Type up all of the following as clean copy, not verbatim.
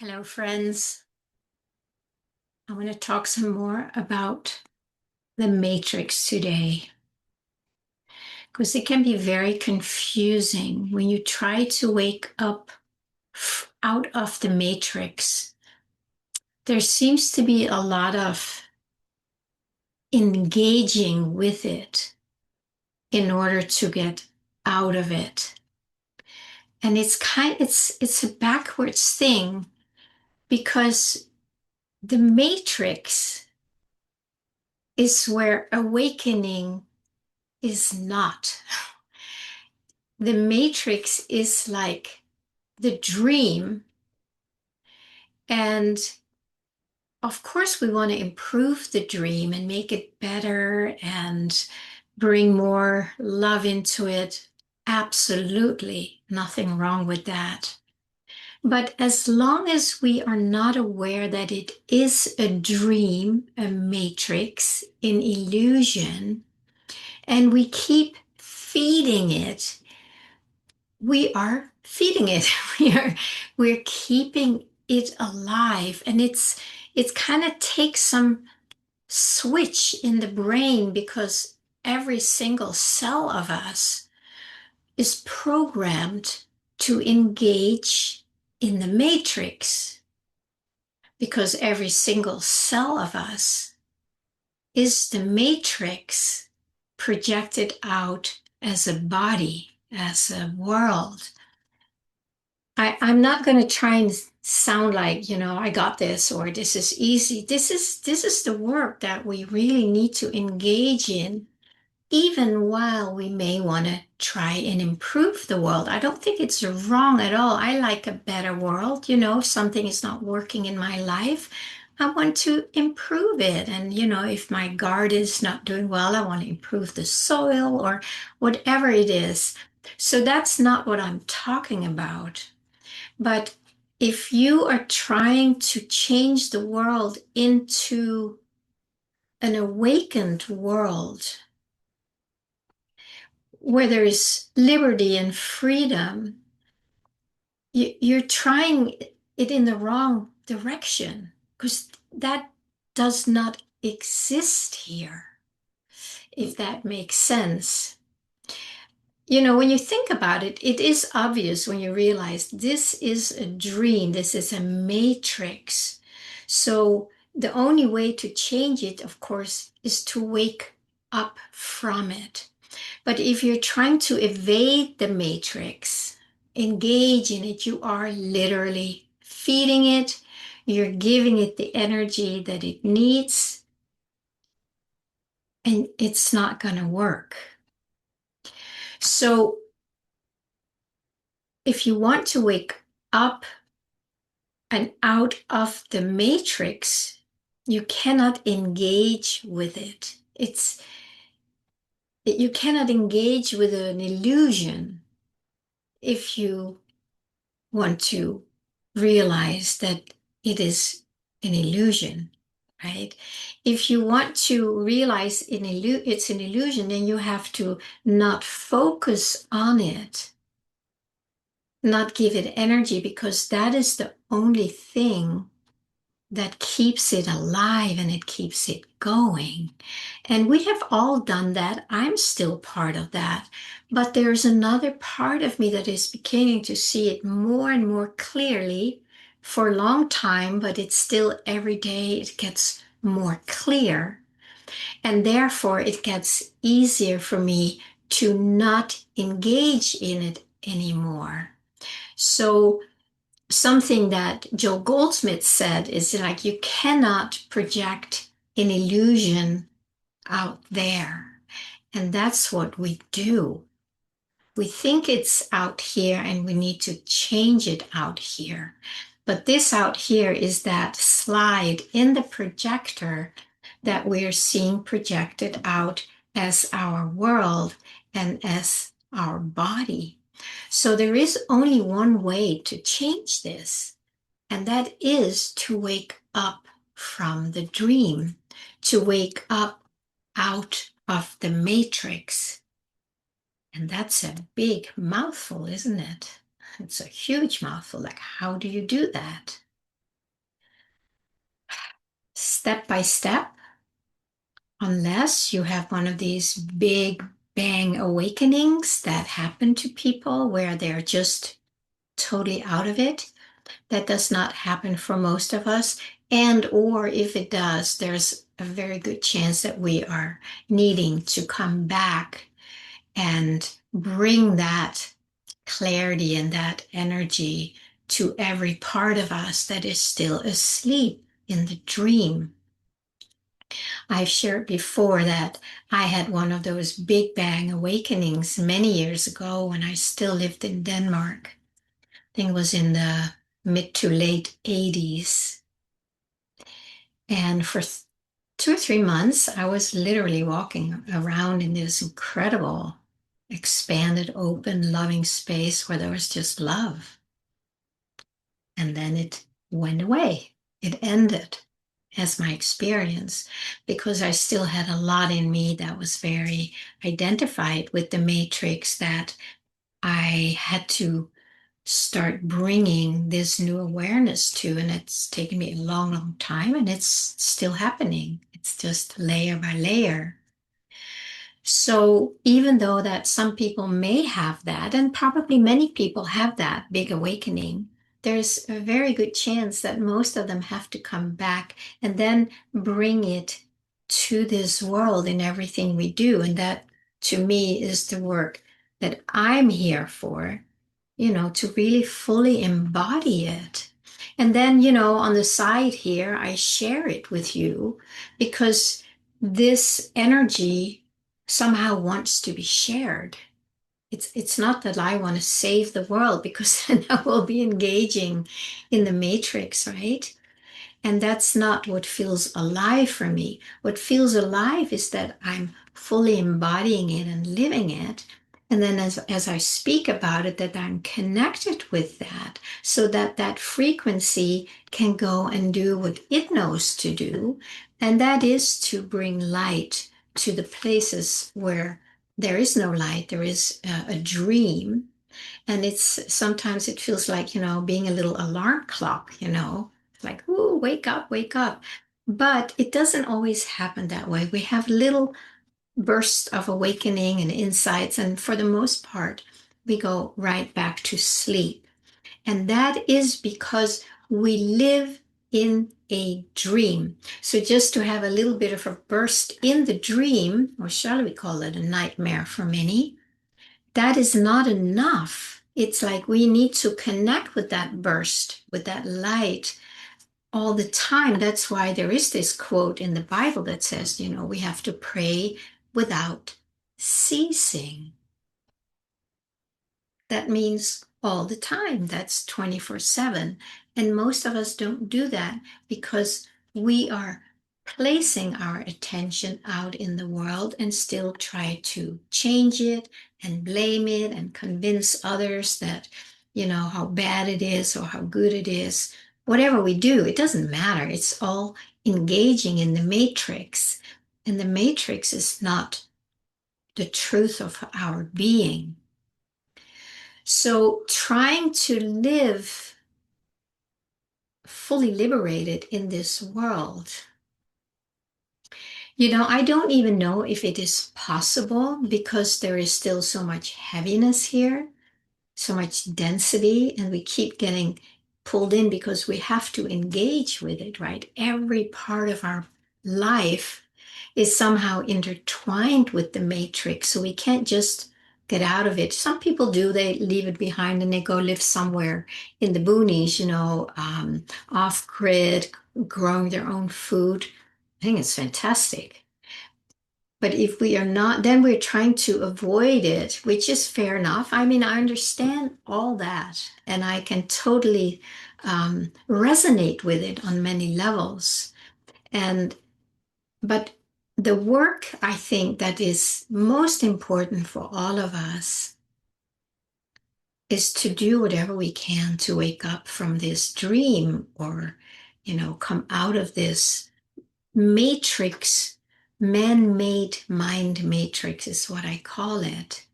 Hello, friends. I want to talk some more about the matrix today because it can be very confusing when you try to wake up out of the matrix. There seems to be a lot of engaging with it in order to get out of it. And it's a backwards thing because the matrix is where awakening is not. The matrix is like the dream. And of course, we want to improve the dream and make it better and bring more love into it. Absolutely nothing wrong with that. But as long as we are not aware that it is a dream, a matrix, an illusion, and we keep feeding it, we are feeding it. We're keeping it alive, and it's kind of takes some switch in the brain because every single cell of us is programmed to engage in the matrix because every single cell of us is the matrix projected out as a body, as a world. I'm not going to try and sound like, I got this or this is easy. This is the work that we really need to engage in, even while we may want to try and improve the world. I don't think it's wrong at all. I like a better world. If something is not working in my life, I want to improve it. And, if my garden is not doing well, I want to improve the soil or whatever it is. So that's not what I'm talking about. But if you are trying to change the world into an awakened world where there is liberty and freedom, you're trying it in the wrong direction because that does not exist here, if that makes sense. When you think about it, it is obvious when you realize this is a dream, this is a matrix. So the only way to change it, of course, is to wake up from it. But if you're trying to evade the matrix, engage in it, you are literally feeding it, you're giving it the energy that it needs, and it's not going to work. So if you want to wake up and out of the matrix, you cannot engage with it. You cannot engage with an illusion if you want to realize that it is an illusion, right? If you want to realize it's an illusion, then you have to not focus on it, not give it energy, because that is the only thing that keeps it alive and it keeps it going. And we have all done that. I'm still part of that. But there's another part of me that is beginning to see it more and more clearly for a long time, but it's still every day it gets more clear. And therefore, it gets easier for me to not engage in it anymore. So something that Joe Goldsmith said is like you cannot project an illusion out there. And that's what we do. We think it's out here and we need to change it out here. But this out here is that slide in the projector that we're seeing projected out as our world and as our body. So there is only one way to change this, and that is to wake up from the dream, to wake up out of the matrix. And that's a big mouthful, isn't it? It's a huge mouthful. Like, how do you do that? step by step, unless you have one of these big bang awakenings that happen to people where they're just totally out of it. That does not happen for most of us. And or if it does, there's a very good chance that we are needing to come back and bring that clarity and that energy to every part of us that is still asleep in the dream. I've shared before that I had one of those big bang awakenings many years ago when I still lived in Denmark. I think it was in the mid to late 80s. And for 2 or 3 months, I was literally walking around in this incredible, expanded, open, loving space where there was just love. And then it went away. It ended as my experience because I still had a lot in me that was very identified with the matrix that I had to start bringing this new awareness to. And it's taken me a long, long time, and it's still happening. It's just layer by layer. So even though that some people may have that, and probably many people have that big awakening, there's a very good chance that most of them have to come back and then bring it to this world in everything we do. And that, to me, is the work that I'm here for, to really fully embody it. And then, on the side here, I share it with you because this energy somehow wants to be shared. It's not that I want to save the world because then I will be engaging in the matrix, right? And that's not what feels alive for me. What feels alive is that I'm fully embodying it and living it. And then as I speak about it, that I'm connected with that so that that frequency can go and do what it knows to do. And that is to bring light to the places where there is no light, there is a dream. And it's sometimes it feels like, being a little alarm clock, like, ooh, wake up, wake up. But it doesn't always happen that way. We have little bursts of awakening and insights, and for the most part, we go right back to sleep. And that is because we live in a dream. So just to have a little bit of a burst in the dream, or shall we call it a nightmare for many, that is not enough. It's like we need to connect with that burst, with that light all the time. That's why there is this quote in the Bible that says, we have to pray without ceasing. That means all the time. That's 24/7. And most of us don't do that because we are placing our attention out in the world and still try to change it and blame it and convince others that, how bad it is or how good it is. Whatever we do, it doesn't matter. It's all engaging in the matrix. And the matrix is not the truth of our being. So trying to live fully liberated in this world, I don't even know if it is possible because there is still so much heaviness here, so much density, and we keep getting pulled in because we have to engage with it, right? Every part of our life is somehow intertwined with the matrix, so we can't just get out of it. Some people do, they leave it behind and they go live somewhere in the boonies, off grid, growing their own food. I think it's fantastic. But if we are not, then we're trying to avoid it, which is fair enough. I mean, I understand all that, and I can totally resonate with it on many levels. And but the work I think that is most important for all of us is to do whatever we can to wake up from this dream or, come out of this matrix, man-made mind matrix is what I call it.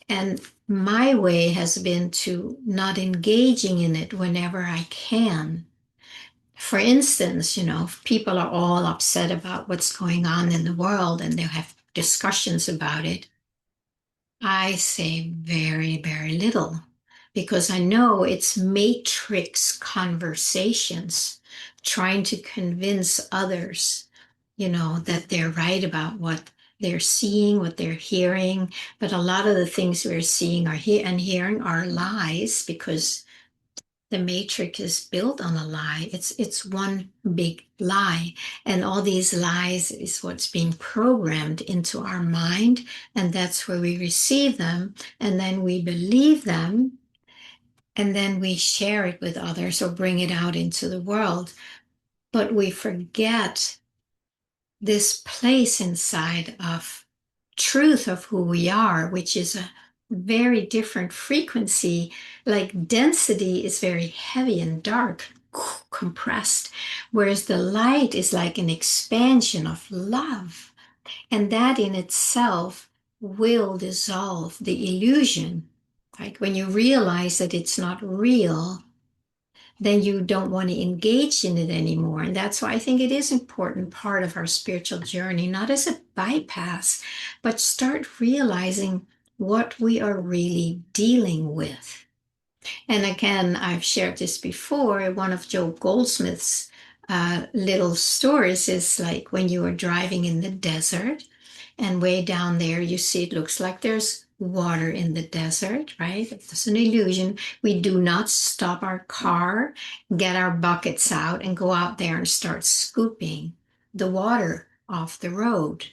And my way has been to not engaging in it whenever I can. For instance, if people are all upset about what's going on in the world and they have discussions about it, I say very, very little because I know it's matrix conversations trying to convince others, that they're right about what they're seeing, what they're hearing. But a lot of the things we're seeing and hearing are lies because the matrix is built on a lie. It's one big lie. And all these lies is what's being programmed into our mind. And that's where we receive them. And then we believe them. And then we share it with others or bring it out into the world. But we forget this place inside of truth of who we are, which is a very different frequency. Like density is very heavy and dark, compressed, whereas the light is like an expansion of love. And that in itself will dissolve the illusion. Like when you realize that it's not real, then you don't want to engage in it anymore. And that's why I think it is important part of our spiritual journey, not as a bypass, but start realizing what we are really dealing with. And again, I've shared this before. One of Joe Goldsmith's little stories is like when you are driving in the desert, and way down there, you see it looks like there's water in the desert, right? It's an illusion. We do not stop our car, get our buckets out, and go out there and start scooping the water off the road.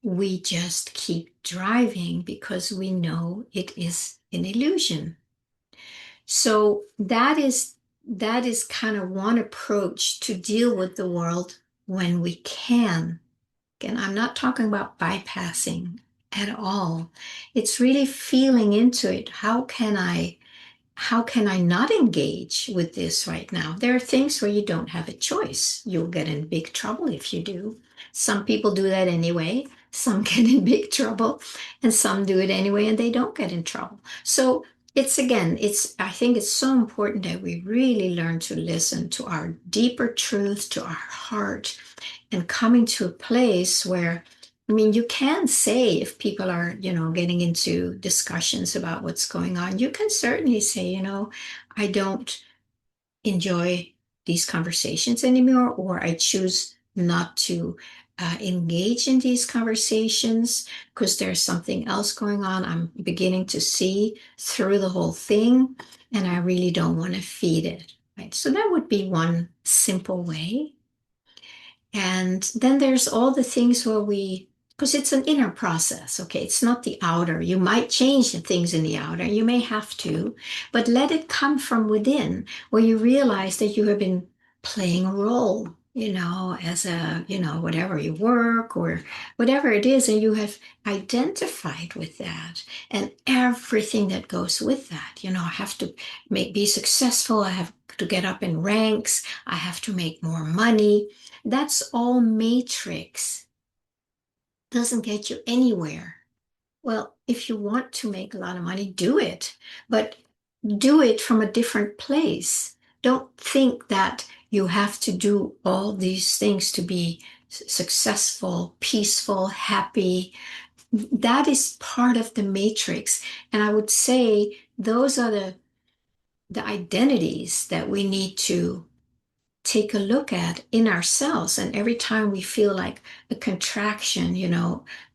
We just keep driving because we know it is an illusion. So that is kind of one approach to deal with the world when we can. Again, I'm not talking about bypassing at all. It's really feeling into it. How can I not engage with this right now? There are things where you don't have a choice. You'll get in big trouble if you do. Some people do that anyway. Some get in big trouble, and some do it anyway and they don't get in trouble. So I think it's so important that we really learn to listen to our deeper truth, to our heart, and coming to a place where, I mean, you can say if people are, getting into discussions about what's going on, you can certainly say, I don't enjoy these conversations anymore, or I choose not to engage in these conversations because there's something else going on. I'm beginning to see through the whole thing, and I really don't want to feed it. Right. So that would be one simple way. And then there's all the things because it's an inner process, okay? It's not the outer. You might change the things in the outer, you may have to, but let it come from within, where you realize that you have been playing a role, as whatever you work or whatever it is, and you have identified with that and everything that goes with that. I have to be successful, I have to get up in ranks, I have to make more money. That's all matrix. Doesn't get you anywhere. Well, if you want to make a lot of money, do it, but do it from a different place. Don't think that you have to do all these things to be successful, peaceful, happy. That is part of the matrix. And I would say those are the identities that we need to take a look at in ourselves. And every time we feel like a contraction,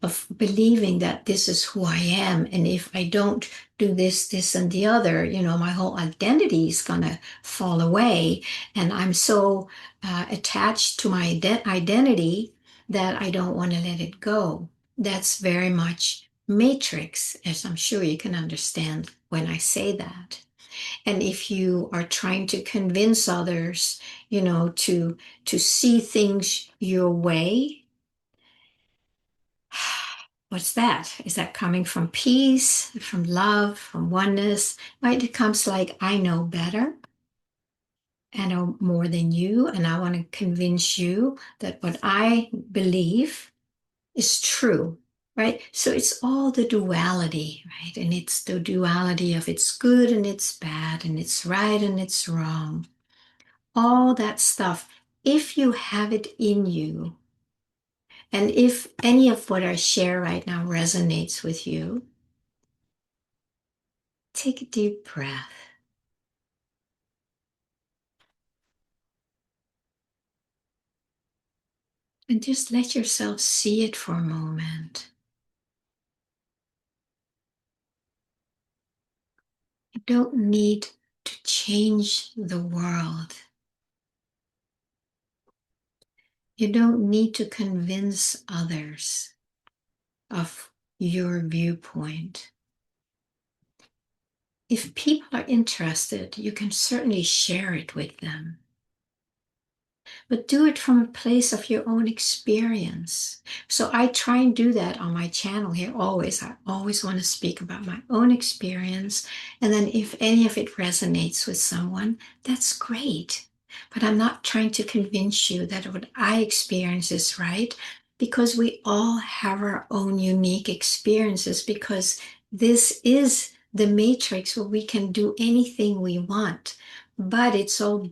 of believing that this is who I am, and if I don't do this, this, and the other, my whole identity is gonna fall away. And I'm so attached to my identity that I don't want to let it go. That's very much matrix, as I'm sure you can understand when I say that. And if you are trying to convince others, to see things your way, what's that? Is that coming from peace, from love, from oneness? Right? It comes like, I know better. I know more than you, and I want to convince you that what I believe is true, right? So it's all the duality, right? And it's the duality of it's good and it's bad, and it's right and it's wrong. all that stuff, if you have it in you, and if any of what I share right now resonates with you, take a deep breath and just let yourself see it for a moment. You don't need to change the world. You don't need to convince others of your viewpoint. If people are interested, you can certainly share it with them. But do it from a place of your own experience. So I try and do that on my channel here always. I always want to speak about my own experience. And then if any of it resonates with someone, that's great. But I'm not trying to convince you that what I experience is right, because we all have our own unique experiences, because this is the matrix where we can do anything we want. But it's all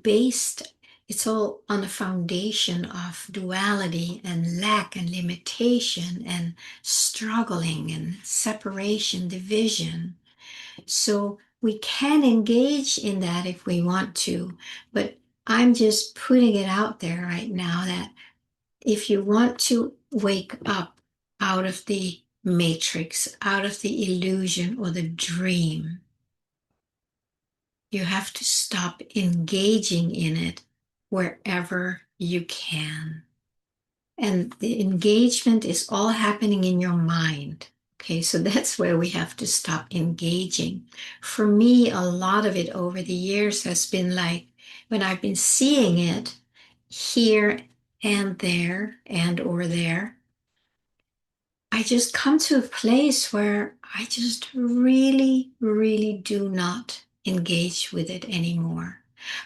on a foundation of duality and lack and limitation and struggling and separation, division. So we can engage in that if we want to, but I'm just putting it out there right now that if you want to wake up out of the matrix, out of the illusion or the dream, you have to stop engaging in it wherever you can. And the engagement is all happening in your mind. Okay, so that's where we have to stop engaging. For me, a lot of it over the years has been like when I've been seeing it here and there and or there, I just come to a place where I just really, really do not engage with it anymore.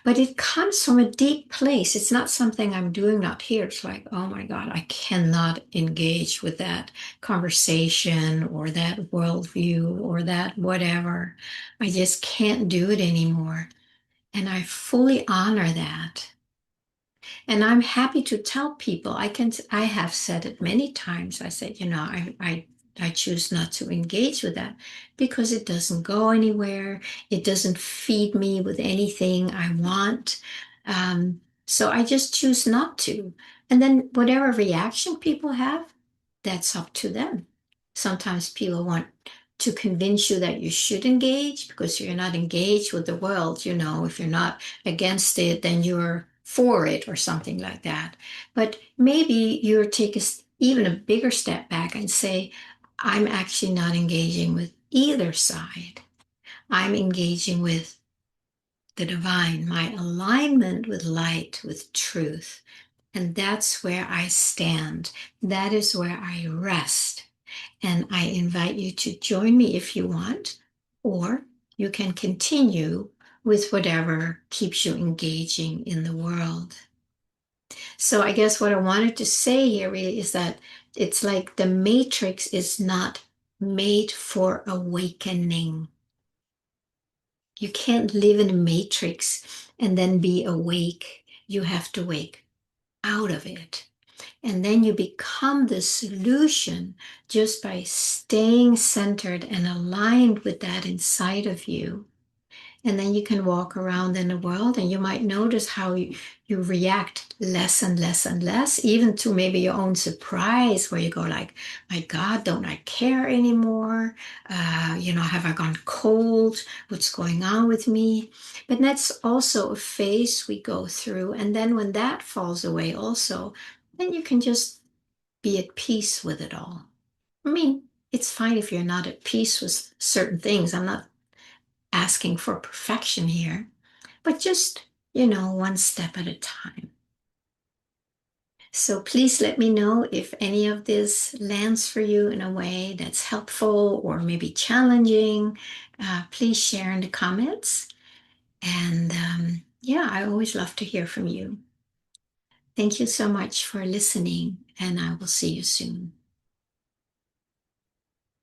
But it comes from a deep place. It's not something I'm doing out here. It's like, oh my God, I cannot engage with that conversation or that worldview or that whatever. I just can't do it anymore. And I fully honor that. And I'm happy to tell people, I have said it many times. I said, I choose not to engage with that because it doesn't go anywhere. It doesn't feed me with anything I want. So I just choose not to. And then whatever reaction people have, that's up to them. Sometimes people want to convince you that you should engage because you're not engaged with the world. If you're not against it, then you're for it or something like that. But maybe you take even a bigger step back and say, I'm actually not engaging with either side. I'm engaging with the divine, my alignment with light, with truth. And that's where I stand. That is where I rest. And I invite you to join me if you want, or you can continue with whatever keeps you engaging in the world. So I guess what I wanted to say here really is that it's like the matrix is not made for awakening. You can't live in a matrix and then be awake. You have to wake out of it. And then you become the solution just by staying centered and aligned with that inside of you. And then you can walk around in the world and you might notice how you react less and less and less, even to maybe your own surprise, where you go like, my God, don't I care anymore? Have I gone cold? What's going on with me? But that's also a phase we go through. And then when that falls away also, then you can just be at peace with it all. I mean, it's fine if you're not at peace with certain things. I'm not asking for perfection here, but just, one step at a time. So please let me know if any of this lands for you in a way that's helpful or maybe challenging. Please share in the comments. And yeah, I always love to hear from you. Thank you so much for listening, and I will see you soon.